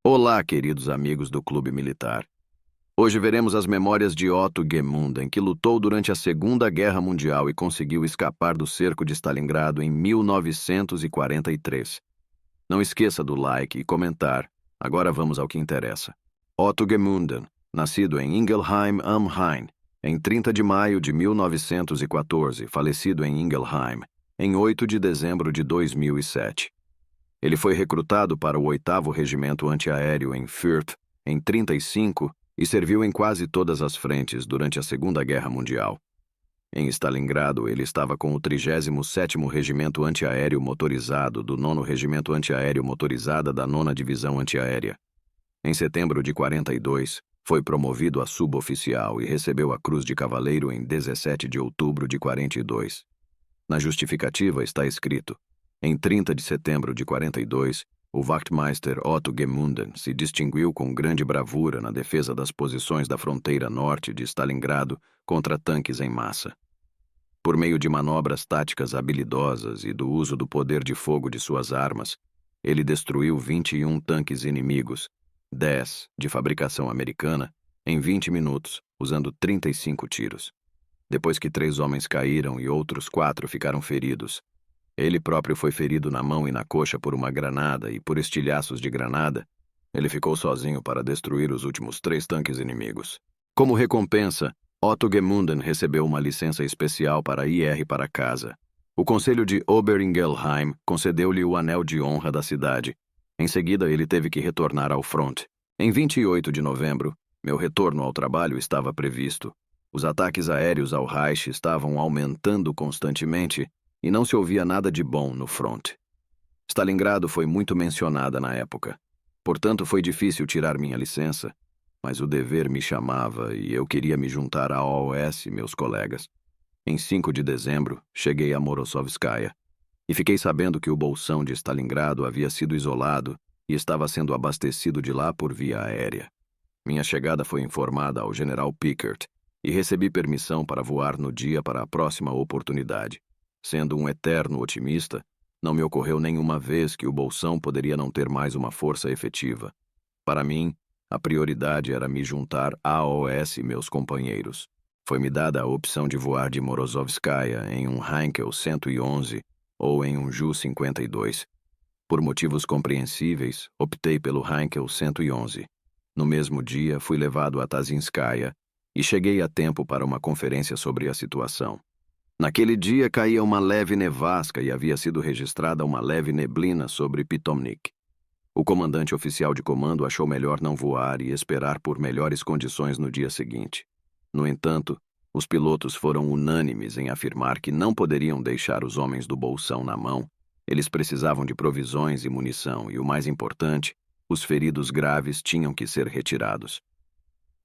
Olá, queridos amigos do Clube Militar. Hoje veremos as memórias de Otto Gemunden, que lutou durante a Segunda Guerra Mundial e conseguiu escapar do cerco de Stalingrado em 1943. Não esqueça do like e comentar. Agora vamos ao que interessa. Otto Gemunden, nascido em Ingelheim am Rhein, em 30 de maio de 1914, falecido em Ingelheim, em 8 de dezembro de 2007. Ele foi recrutado para o 8º Regimento Antiaéreo em Fürth, em 35, e serviu em quase todas as frentes durante a Segunda Guerra Mundial. Em Stalingrado, ele estava com o 37º Regimento Antiaéreo Motorizado do 9º Regimento Antiaéreo Motorizada da 9ª Divisão Antiaérea. Em setembro de 42, foi promovido a suboficial e recebeu a Cruz de Cavaleiro em 17 de outubro de 42. Na justificativa está escrito: em 30 de setembro de 42, o Wachtmeister Otto Gemunden se distinguiu com grande bravura na defesa das posições da fronteira norte de Stalingrado contra tanques em massa. Por meio de manobras táticas habilidosas e do uso do poder de fogo de suas armas, ele destruiu 21 tanques inimigos, 10 de fabricação americana, em 20 minutos, usando 35 tiros. Depois que 3 homens caíram e outros 4 ficaram feridos, ele próprio foi ferido na mão e na coxa por uma granada e por estilhaços de granada. Ele ficou sozinho para destruir os últimos 3 tanques inimigos. Como recompensa, Otto Gemunden recebeu uma licença especial para ir para casa. O Conselho de Oberingelheim concedeu-lhe o Anel de Honra da cidade. Em seguida, ele teve que retornar ao front. Em 28 de novembro, meu retorno ao trabalho estava previsto. Os ataques aéreos ao Reich estavam aumentando constantemente, e não se ouvia nada de bom no front. Stalingrado foi muito mencionada na época. Portanto, foi difícil tirar minha licença, mas o dever me chamava e eu queria me juntar à OOS, meus colegas. Em 5 de dezembro, cheguei a Morosovskaya e fiquei sabendo que o bolsão de Stalingrado havia sido isolado e estava sendo abastecido de lá por via aérea. Minha chegada foi informada ao general Pickert e recebi permissão para voar no dia para a próxima oportunidade. Sendo um eterno otimista, não me ocorreu nenhuma vez que o bolsão poderia não ter mais uma força efetiva. Para mim, a prioridade era me juntar à OS e meus companheiros. Foi-me dada a opção de voar de Morozovskaya em um Heinkel 111 ou em um Ju-52. Por motivos compreensíveis, optei pelo Heinkel 111. No mesmo dia, fui levado a Tazinskaya e cheguei a tempo para uma conferência sobre a situação. Naquele dia caía uma leve nevasca e havia sido registrada uma leve neblina sobre Pitomnik. O comandante oficial de comando achou melhor não voar e esperar por melhores condições no dia seguinte. No entanto, os pilotos foram unânimes em afirmar que não poderiam deixar os homens do bolsão na mão. Eles precisavam de provisões e munição e, o mais importante, os feridos graves tinham que ser retirados.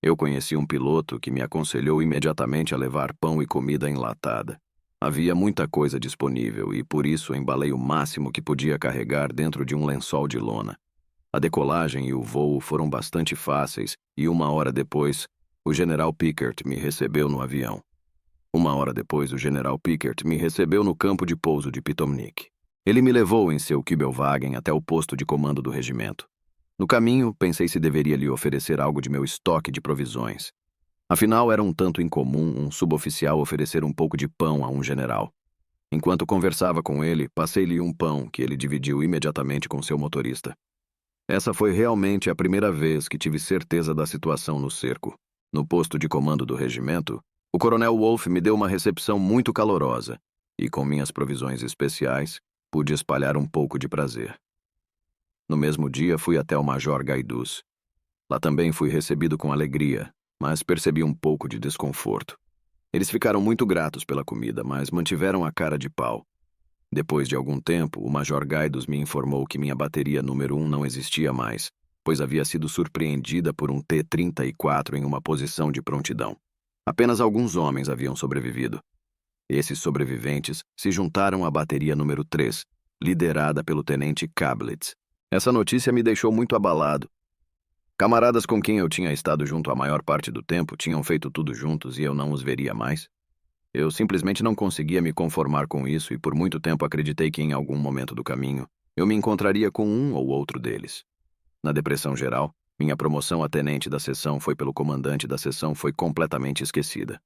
Eu conheci um piloto que me aconselhou imediatamente a levar pão e comida enlatada. Havia muita coisa disponível e, por isso, embalei o máximo que podia carregar dentro de um lençol de lona. A decolagem e o voo foram bastante fáceis e 1 hora depois, o general Pickert me recebeu no avião. 1 hora depois, o general Pickert me recebeu no campo de pouso de Pitomnik. Ele me levou em seu Kübelwagen até o posto de comando do regimento. No caminho, pensei se deveria lhe oferecer algo de meu estoque de provisões. Afinal, era um tanto incomum um suboficial oferecer um pouco de pão a um general. Enquanto conversava com ele, passei-lhe um pão que ele dividiu imediatamente com seu motorista. Essa foi realmente a primeira vez que tive certeza da situação no cerco. No posto de comando do regimento, o coronel Wolf me deu uma recepção muito calorosa e, com minhas provisões especiais, pude espalhar um pouco de prazer. No mesmo dia, fui até o Major Gaidus. Lá também fui recebido com alegria, mas percebi um pouco de desconforto. Eles ficaram muito gratos pela comida, mas mantiveram a cara de pau. Depois de algum tempo, o Major Gaidus me informou que minha bateria número 1 não existia mais, pois havia sido surpreendida por um T-34 em uma posição de prontidão. Apenas alguns homens haviam sobrevivido. Esses sobreviventes se juntaram à bateria número 3, liderada pelo tenente Kablitz. Essa notícia me deixou muito abalado. Camaradas com quem eu tinha estado junto a maior parte do tempo tinham feito tudo juntos e eu não os veria mais. Eu simplesmente não conseguia me conformar com isso e por muito tempo acreditei que em algum momento do caminho eu me encontraria com um ou outro deles. Na depressão geral, minha promoção a tenente da seção foi pelo comandante da seção foi completamente esquecida.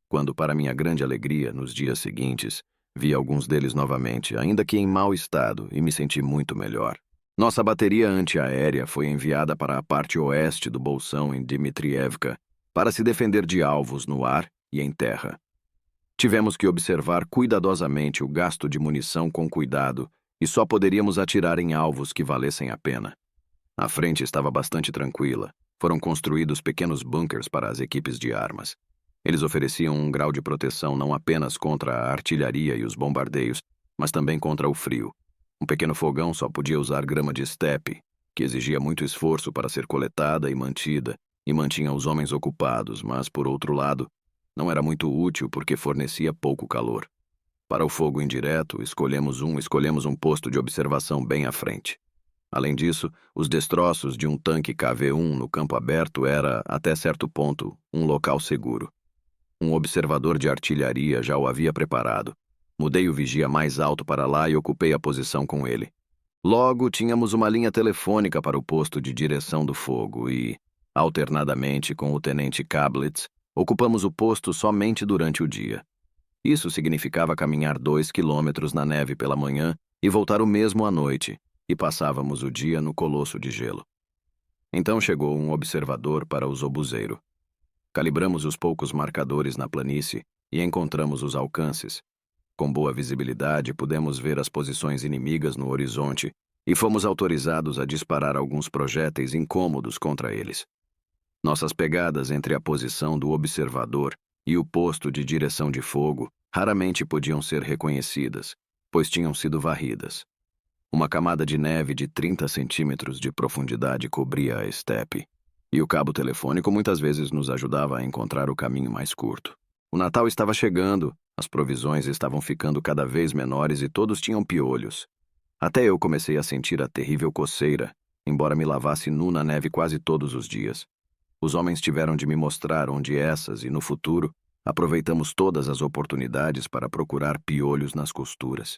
Quando, para minha grande alegria, nos dias seguintes, vi alguns deles novamente, ainda que em mau estado, e me senti muito melhor. Nossa bateria antiaérea foi enviada para a parte oeste do bolsão em Dmitrievka para se defender de alvos no ar e em terra. Tivemos que observar cuidadosamente o gasto de munição com cuidado e só poderíamos atirar em alvos que valessem a pena. A frente estava bastante tranquila. Foram construídos pequenos bunkers para as equipes de armas. Eles ofereciam um grau de proteção não apenas contra a artilharia e os bombardeios, mas também contra o frio. Um pequeno fogão só podia usar grama de estepe, que exigia muito esforço para ser coletada e mantinha os homens ocupados, mas, por outro lado, não era muito útil porque fornecia pouco calor. Para o fogo indireto, escolhemos um posto de observação bem à frente. Além disso, os destroços de um tanque KV-1 no campo aberto era, até certo ponto, um local seguro. Um observador de artilharia já o havia preparado. Mudei o vigia mais alto para lá e ocupei a posição com ele. Logo, tínhamos uma linha telefônica para o posto de direção do fogo e, alternadamente com o tenente Kablitz, ocupamos o posto somente durante o dia. Isso significava caminhar 2 quilômetros na neve pela manhã e voltar o mesmo à noite, e passávamos o dia no colosso de gelo. Então chegou um observador para o obuseiro. Calibramos os poucos marcadores na planície e encontramos os alcances. Com boa visibilidade, pudemos ver as posições inimigas no horizonte e fomos autorizados a disparar alguns projéteis incômodos contra eles. Nossas pegadas entre a posição do observador e o posto de direção de fogo raramente podiam ser reconhecidas, pois tinham sido varridas. Uma camada de neve de 30 centímetros de profundidade cobria a estepe, e o cabo telefônico muitas vezes nos ajudava a encontrar o caminho mais curto. O Natal estava chegando, as provisões estavam ficando cada vez menores e todos tinham piolhos. Até eu comecei a sentir a terrível coceira, embora me lavasse nu na neve quase todos os dias. Os homens tiveram de me mostrar onde essas e, no futuro, aproveitamos todas as oportunidades para procurar piolhos nas costuras.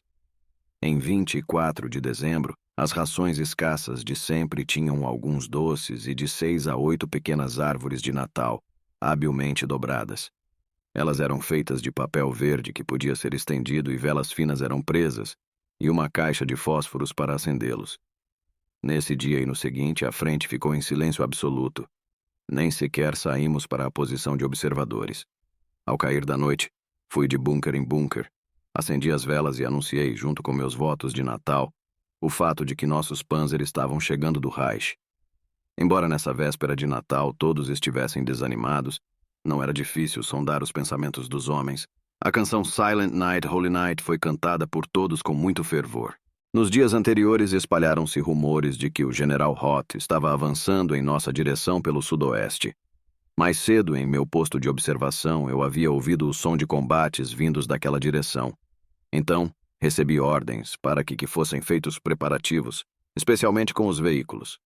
Em 24 de dezembro, as rações escassas de sempre tinham alguns doces e de 6 a 8 pequenas árvores de Natal, habilmente dobradas. Elas eram feitas de papel verde que podia ser estendido e velas finas eram presas, e uma caixa de fósforos para acendê-los. Nesse dia e no seguinte, a frente ficou em silêncio absoluto. Nem sequer saímos para a posição de observadores. Ao cair da noite, fui de bunker em bunker. Acendi as velas e anunciei, junto com meus votos de Natal, o fato de que nossos Panzer estavam chegando do Reich. Embora nessa véspera de Natal todos estivessem desanimados, não era difícil sondar os pensamentos dos homens. A canção Silent Night, Holy Night foi cantada por todos com muito fervor. Nos dias anteriores espalharam-se rumores de que o general Roth estava avançando em nossa direção pelo sudoeste. Mais cedo, em meu posto de observação, eu havia ouvido o som de combates vindos daquela direção. Então, recebi ordens para que fossem feitos preparativos, especialmente com os veículos.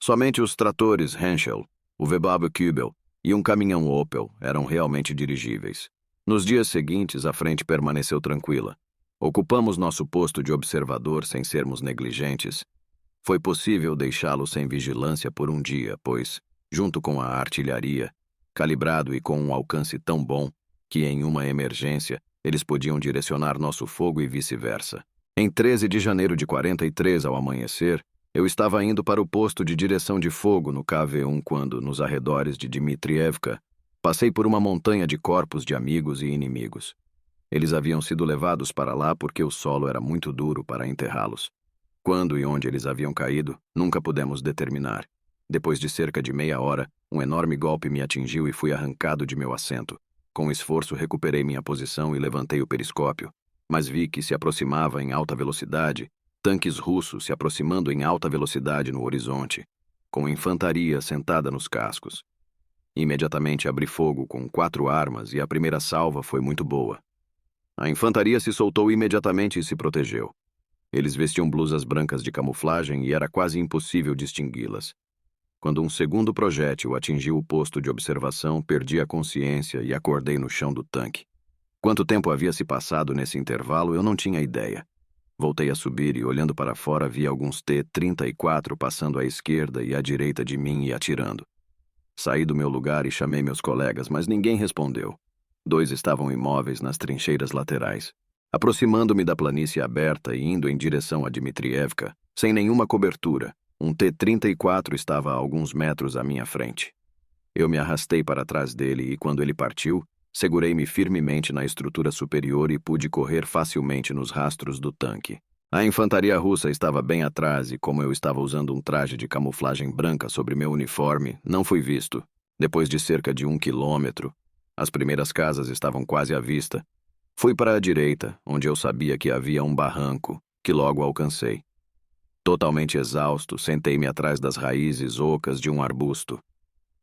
Somente os tratores Henschel, o Webabe Kübel e um caminhão Opel eram realmente dirigíveis. Nos dias seguintes, a frente permaneceu tranquila. Ocupamos nosso posto de observador sem sermos negligentes. Foi possível deixá-lo sem vigilância por um dia, pois, junto com a artilharia, calibrado e com um alcance tão bom que, em uma emergência, eles podiam direcionar nosso fogo e vice-versa. Em 13 de janeiro de 43, ao amanhecer, eu estava indo para o posto de direção de fogo no KV-1 quando, nos arredores de Dmitrievka, passei por uma montanha de corpos de amigos e inimigos. Eles haviam sido levados para lá porque o solo era muito duro para enterrá-los. Quando e onde eles haviam caído, nunca pudemos determinar. Depois de cerca de meia hora, um enorme golpe me atingiu e fui arrancado de meu assento. Com esforço, recuperei minha posição e levantei o periscópio, mas vi que se aproximava em alta velocidade, tanques russos se aproximando em alta velocidade no horizonte, com infantaria sentada nos cascos. Imediatamente abri fogo com 4 armas e a primeira salva foi muito boa. A infantaria se soltou imediatamente e se protegeu. Eles vestiam blusas brancas de camuflagem e era quase impossível distingui-las. Quando um segundo projétil atingiu o posto de observação, perdi a consciência e acordei no chão do tanque. Quanto tempo havia se passado nesse intervalo, eu não tinha ideia. Voltei a subir e, olhando para fora, vi alguns T-34 passando à esquerda e à direita de mim e atirando. Saí do meu lugar e chamei meus colegas, mas ninguém respondeu. 2 estavam imóveis nas trincheiras laterais. Aproximando-me da planície aberta e indo em direção a Dmitrievka, sem nenhuma cobertura, um T-34 estava a alguns metros à minha frente. Eu me arrastei para trás dele e, quando ele partiu, segurei-me firmemente na estrutura superior e pude correr facilmente nos rastros do tanque. A infantaria russa estava bem atrás e, como eu estava usando um traje de camuflagem branca sobre meu uniforme, não fui visto. Depois de cerca de 1 quilômetro, as primeiras casas estavam quase à vista. Fui para a direita, onde eu sabia que havia um barranco, que logo alcancei. Totalmente exausto, sentei-me atrás das raízes ocas de um arbusto.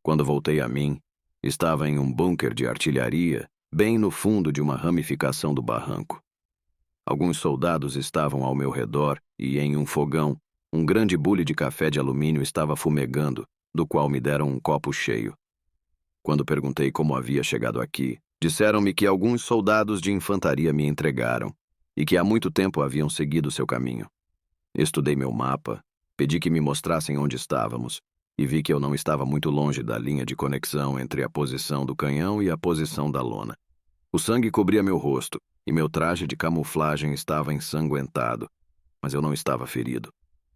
Quando voltei a mim, estava em um bunker de artilharia, bem no fundo de uma ramificação do barranco. Alguns soldados estavam ao meu redor e, em um fogão, um grande bule de café de alumínio estava fumegando, do qual me deram um copo cheio. Quando perguntei como havia chegado aqui, disseram-me que alguns soldados de infantaria me entregaram e que há muito tempo haviam seguido seu caminho. Estudei meu mapa, pedi que me mostrassem onde estávamos e vi que eu não estava muito longe da linha de conexão entre a posição do canhão e a posição da lona. O sangue cobria meu rosto e meu traje de camuflagem estava ensanguentado, mas eu não estava ferido.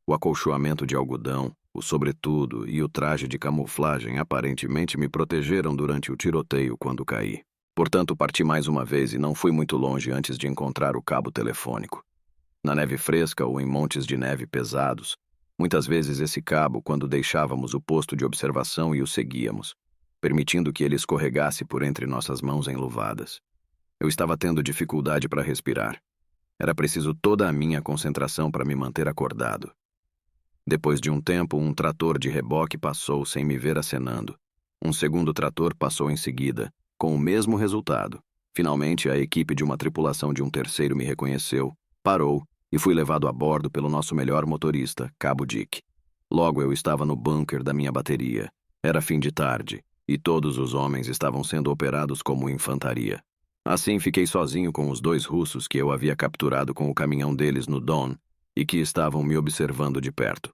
O acolchoamento de algodão, o sobretudo e o traje de camuflagem aparentemente me protegeram durante o tiroteio quando caí. Portanto, parti mais uma vez e não fui muito longe antes de encontrar o cabo telefônico. Na neve fresca ou em montes de neve pesados, muitas vezes esse cabo, quando deixávamos o posto de observação e o seguíamos, permitindo que ele escorregasse por entre nossas mãos enluvadas. Eu estava tendo dificuldade para respirar. Era preciso toda a minha concentração para me manter acordado. Depois de um tempo, um trator de reboque passou sem me ver acenando. Um segundo trator passou em seguida, com o mesmo resultado. Finalmente, a equipe de uma tripulação de um terceiro me reconheceu, parou e fui levado a bordo pelo nosso melhor motorista, Cabo Dick. Logo eu estava no bunker da minha bateria. Era fim de tarde, e todos os homens estavam sendo operados como infantaria. Assim fiquei sozinho com os 2 russos que eu havia capturado com o caminhão deles no Don e que estavam me observando de perto.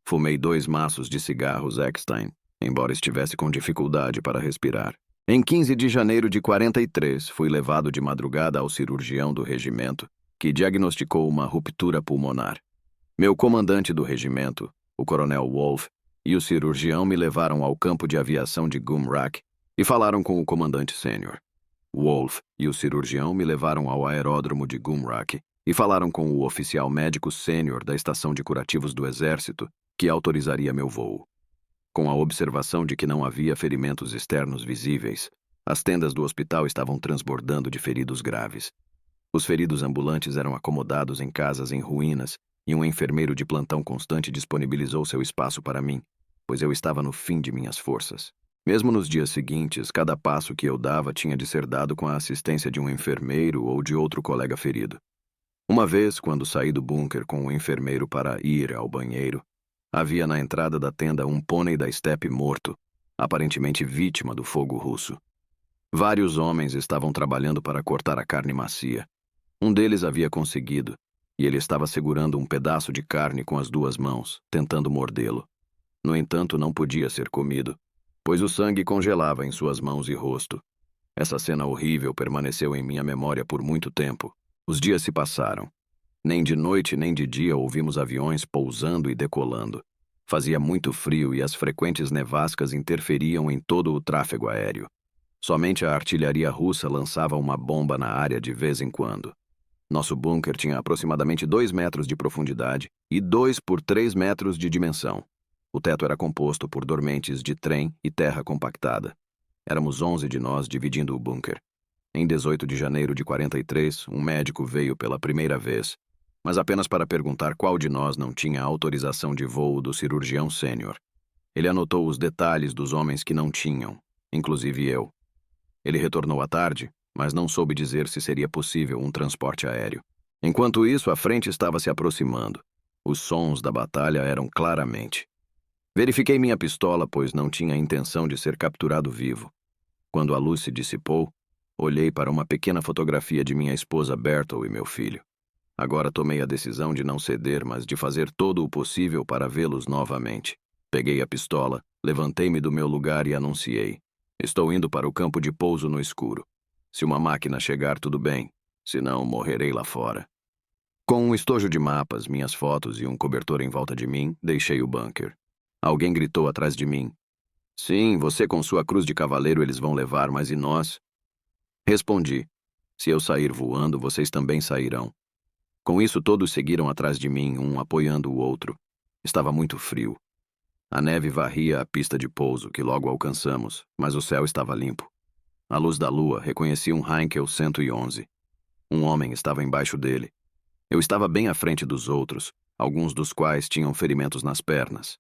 Fumei 2 maços de cigarros Eckstein, embora estivesse com dificuldade para respirar. Em 15 de janeiro de 43, fui levado de madrugada ao cirurgião do regimento, que diagnosticou uma ruptura pulmonar. Meu comandante do regimento, o coronel Wolf, e o cirurgião me levaram ao campo de aviação de Gumrak e falaram com o comandante sênior. Wolf e o cirurgião me levaram ao aeródromo de Gumrak e falaram com o oficial médico sênior da estação de curativos do Exército, que autorizaria meu voo. Com a observação de que não havia ferimentos externos visíveis, as tendas do hospital estavam transbordando de feridos graves. Os feridos ambulantes eram acomodados em casas em ruínas e um enfermeiro de plantão constante disponibilizou seu espaço para mim, pois eu estava no fim de minhas forças. Mesmo nos dias seguintes, cada passo que eu dava tinha de ser dado com a assistência de um enfermeiro ou de outro colega ferido. Uma vez, quando saí do bunker com o enfermeiro para ir ao banheiro, havia na entrada da tenda um pônei da estepe morto, aparentemente vítima do fogo russo. Vários homens estavam trabalhando para cortar a carne macia. Um deles havia conseguido, e ele estava segurando um pedaço de carne com as 2 mãos, tentando mordê-lo. No entanto, não podia ser comido, pois o sangue congelava em suas mãos e rosto. Essa cena horrível permaneceu em minha memória por muito tempo. Os dias se passaram. Nem de noite nem de dia ouvimos aviões pousando e decolando. Fazia muito frio e as frequentes nevascas interferiam em todo o tráfego aéreo. Somente a artilharia russa lançava uma bomba na área de vez em quando. Nosso bunker tinha aproximadamente 2 metros de profundidade e 2 por 3 metros de dimensão. O teto era composto por dormentes de trem e terra compactada. Éramos 11 de nós dividindo o bunker. Em 18 de janeiro de 43, um médico veio pela primeira vez, mas apenas para perguntar qual de nós não tinha autorização de voo do cirurgião sênior. Ele anotou os detalhes dos homens que não tinham, inclusive eu. Ele retornou à tarde, mas não soube dizer se seria possível um transporte aéreo. Enquanto isso, a frente estava se aproximando. Os sons da batalha eram claramente. Verifiquei minha pistola, pois não tinha intenção de ser capturado vivo. Quando a luz se dissipou, olhei para uma pequena fotografia de minha esposa Bertel e meu filho. Agora tomei a decisão de não ceder, mas de fazer todo o possível para vê-los novamente. Peguei a pistola, levantei-me do meu lugar e anunciei: estou indo para o campo de pouso no escuro. Se uma máquina chegar, tudo bem. Se não, morrerei lá fora. Com um estojo de mapas, minhas fotos e um cobertor em volta de mim, deixei o bunker. Alguém gritou atrás de mim: sim, você com sua cruz de cavaleiro eles vão levar, mas e nós? Respondi: se eu sair voando, vocês também sairão. Com isso, todos seguiram atrás de mim, um apoiando o outro. Estava muito frio. A neve varria a pista de pouso, que logo alcançamos, mas o céu estava limpo. À luz da lua, reconheci um Heinkel 111. Um homem estava embaixo dele. Eu estava bem à frente dos outros, alguns dos quais tinham ferimentos nas pernas.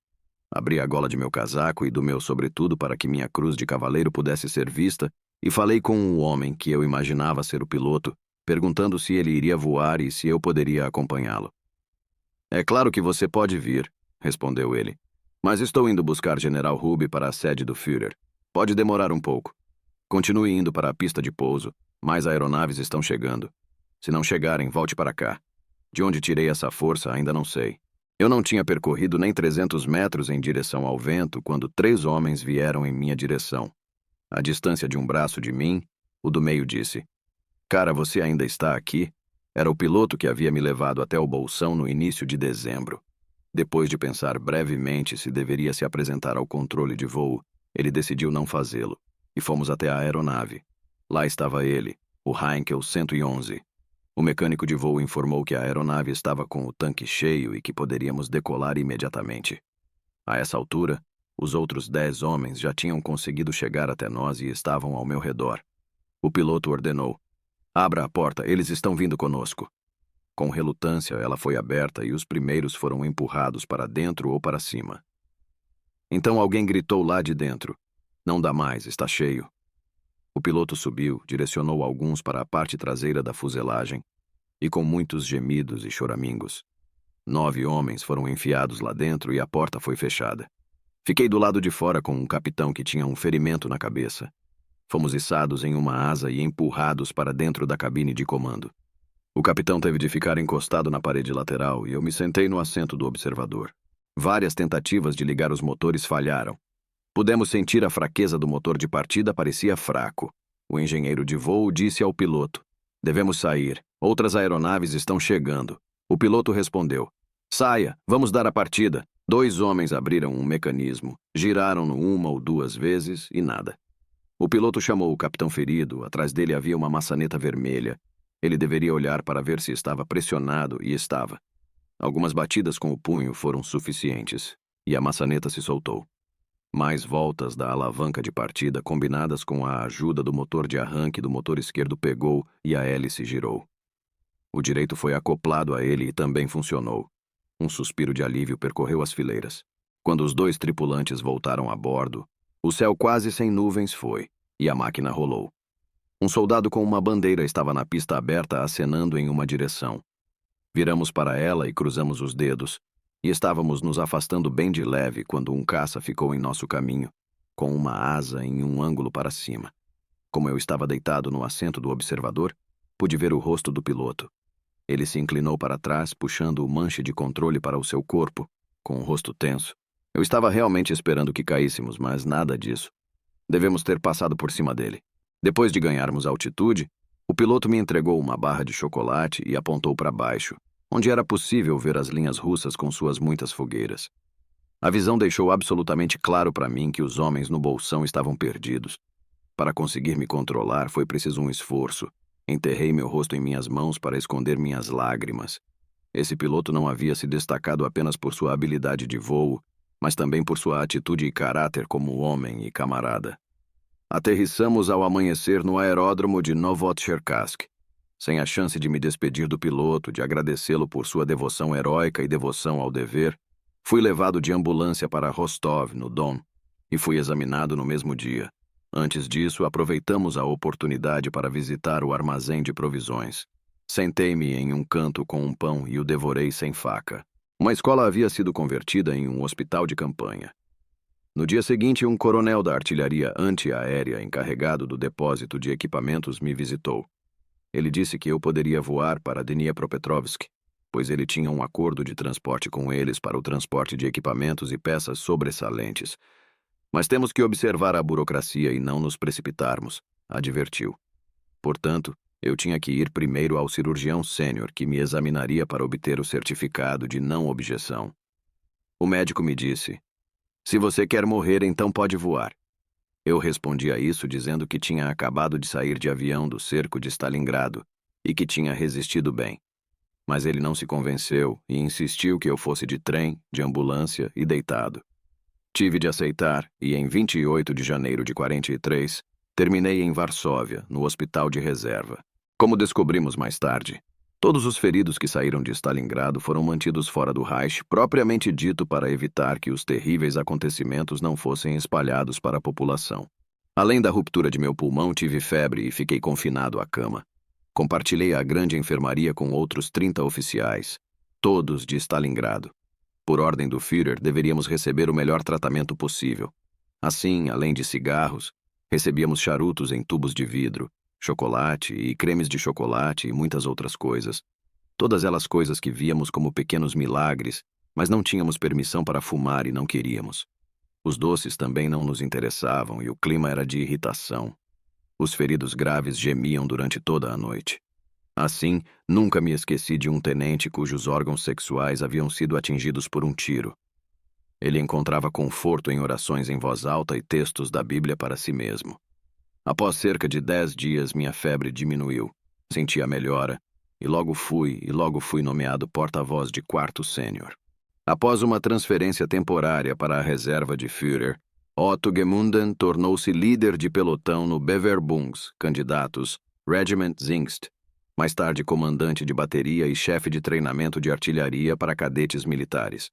Abri a gola de meu casaco e do meu sobretudo para que minha cruz de cavaleiro pudesse ser vista e falei com o homem que eu imaginava ser o piloto, perguntando se ele iria voar e se eu poderia acompanhá-lo. É claro que você pode vir, respondeu ele, mas estou indo buscar General Ruby para a sede do Führer. Pode demorar um pouco. Continue indo para a pista de pouso, mais aeronaves estão chegando. Se não chegarem, volte para cá. De onde tirei essa força, ainda não sei. Eu não tinha percorrido nem 300 metros em direção ao vento quando 3 homens vieram em minha direção. À distância de um braço de mim, o do meio disse: cara, você ainda está aqui? Era o piloto que havia me levado até o Bolsão no início de dezembro. Depois de pensar brevemente se deveria se apresentar ao controle de voo, ele decidiu não fazê-lo, e fomos até a aeronave. Lá estava ele, o Heinkel 111. O mecânico de voo informou que a aeronave estava com o tanque cheio e que poderíamos decolar imediatamente. A essa altura, os outros 10 homens já tinham conseguido chegar até nós e estavam ao meu redor. O piloto ordenou: abra a porta, eles estão vindo conosco. Com relutância, ela foi aberta e os primeiros foram empurrados para dentro ou para cima. Então alguém gritou lá de dentro: não dá mais, está cheio. O piloto subiu, direcionou alguns para a parte traseira da fuselagem, e com muitos gemidos e choramingos, 9 homens foram enfiados lá dentro e a porta foi fechada. Fiquei do lado de fora com um capitão que tinha um ferimento na cabeça. Fomos içados em uma asa e empurrados para dentro da cabine de comando. O capitão teve de ficar encostado na parede lateral e eu me sentei no assento do observador. Várias tentativas de ligar os motores falharam. Pudemos sentir a fraqueza do motor de partida, parecia fraco. O engenheiro de voo disse ao piloto: devemos sair, outras aeronaves estão chegando. O piloto respondeu: saia, vamos dar a partida. 2 homens abriram um mecanismo, giraram-no 1 ou 2 vezes e nada. O piloto chamou o capitão ferido, atrás dele havia uma maçaneta vermelha. Ele deveria olhar para ver se estava pressionado, e estava. Algumas batidas com o punho foram suficientes, e a maçaneta se soltou. Mais voltas da alavanca de partida, combinadas com a ajuda do motor de arranque do motor esquerdo, pegou e a hélice girou. O direito foi acoplado a ele e também funcionou. Um suspiro de alívio percorreu as fileiras. Quando os 2 tripulantes voltaram a bordo, o céu quase sem nuvens foi, e a máquina rolou. Um soldado com uma bandeira estava na pista aberta acenando em uma direção. Viramos para ela e cruzamos os dedos, e estávamos nos afastando bem de leve quando um caça ficou em nosso caminho, com uma asa em um ângulo para cima. Como eu estava deitado no assento do observador, pude ver o rosto do piloto. Ele se inclinou para trás, puxando o manche de controle para o seu corpo, com o rosto tenso. Eu estava realmente esperando que caíssemos, mas nada disso. Devemos ter passado por cima dele. Depois de ganharmos altitude, o piloto me entregou uma barra de chocolate e apontou para baixo, onde era possível ver as linhas russas com suas muitas fogueiras. A visão deixou absolutamente claro para mim que os homens no Bolsão estavam perdidos. Para conseguir me controlar foi preciso um esforço. Enterrei meu rosto em minhas mãos para esconder minhas lágrimas. Esse piloto não havia se destacado apenas por sua habilidade de voo, mas também por sua atitude e caráter como homem e camarada. Aterrissamos ao amanhecer no aeródromo de Novotcherkassk. Sem a chance de me despedir do piloto, de agradecê-lo por sua devoção heróica e devoção ao dever, fui levado de ambulância para Rostov, no Don, e fui examinado no mesmo dia. Antes disso, aproveitamos a oportunidade para visitar o armazém de provisões. Sentei-me em um canto com um pão e o devorei sem faca. Uma escola havia sido convertida em um hospital de campanha. No dia seguinte, um coronel da artilharia antiaérea encarregado do depósito de equipamentos me visitou. Ele disse que eu poderia voar para Dniepropetrovsk, pois ele tinha um acordo de transporte com eles para o transporte de equipamentos e peças sobressalentes. Mas temos que observar a burocracia e não nos precipitarmos, advertiu. Portanto, eu tinha que ir primeiro ao cirurgião sênior que me examinaria para obter o certificado de não objeção. O médico me disse: "Se você quer morrer, então pode voar." Eu respondi a isso dizendo que tinha acabado de sair de avião do cerco de Stalingrado e que tinha resistido bem. Mas ele não se convenceu e insistiu que eu fosse de trem, de ambulância e deitado. Tive de aceitar e, em 28 de janeiro de 43, terminei em Varsóvia, no hospital de reserva. Como descobrimos mais tarde, todos os feridos que saíram de Stalingrado foram mantidos fora do Reich, propriamente dito para evitar que os terríveis acontecimentos não fossem espalhados para a população. Além da ruptura de meu pulmão, tive febre e fiquei confinado à cama. Compartilhei a grande enfermaria com outros 30 oficiais, todos de Stalingrado. Por ordem do Führer, deveríamos receber o melhor tratamento possível. Assim, além de cigarros, recebíamos charutos em tubos de vidro, chocolate e cremes de chocolate e muitas outras coisas. Todas elas coisas que víamos como pequenos milagres, mas não tínhamos permissão para fumar e não queríamos. Os doces também não nos interessavam e o clima era de irritação. Os feridos graves gemiam durante toda a noite. Assim, nunca me esqueci de um tenente cujos órgãos sexuais haviam sido atingidos por um tiro. Ele encontrava conforto em orações em voz alta e textos da Bíblia para si mesmo. Após cerca de 10 dias, minha febre diminuiu, senti a melhora, e logo fui nomeado porta-voz de quarto sênior. Após uma transferência temporária para a reserva de Führer, Otto Gemunden tornou-se líder de pelotão no Bewerbungs, candidatos, Regiment Zingst, mais tarde comandante de bateria e chefe de treinamento de artilharia para cadetes militares.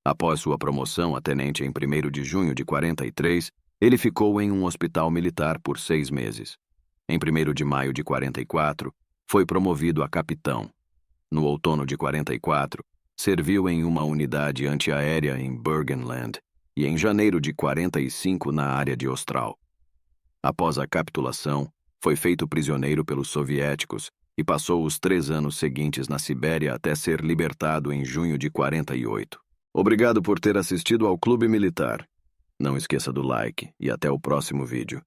Após sua promoção a tenente em 1º de junho de 43, ele ficou em um hospital militar por 6 meses. Em 1º de maio de 44, foi promovido a capitão. No outono de 44, serviu em uma unidade antiaérea em Burgenland e em janeiro de 45 na área de Ostral. Após a capitulação, foi feito prisioneiro pelos soviéticos e passou os 3 anos seguintes na Sibéria até ser libertado em junho de 48. Obrigado por ter assistido ao Clube Militar. Não esqueça do like e até o próximo vídeo.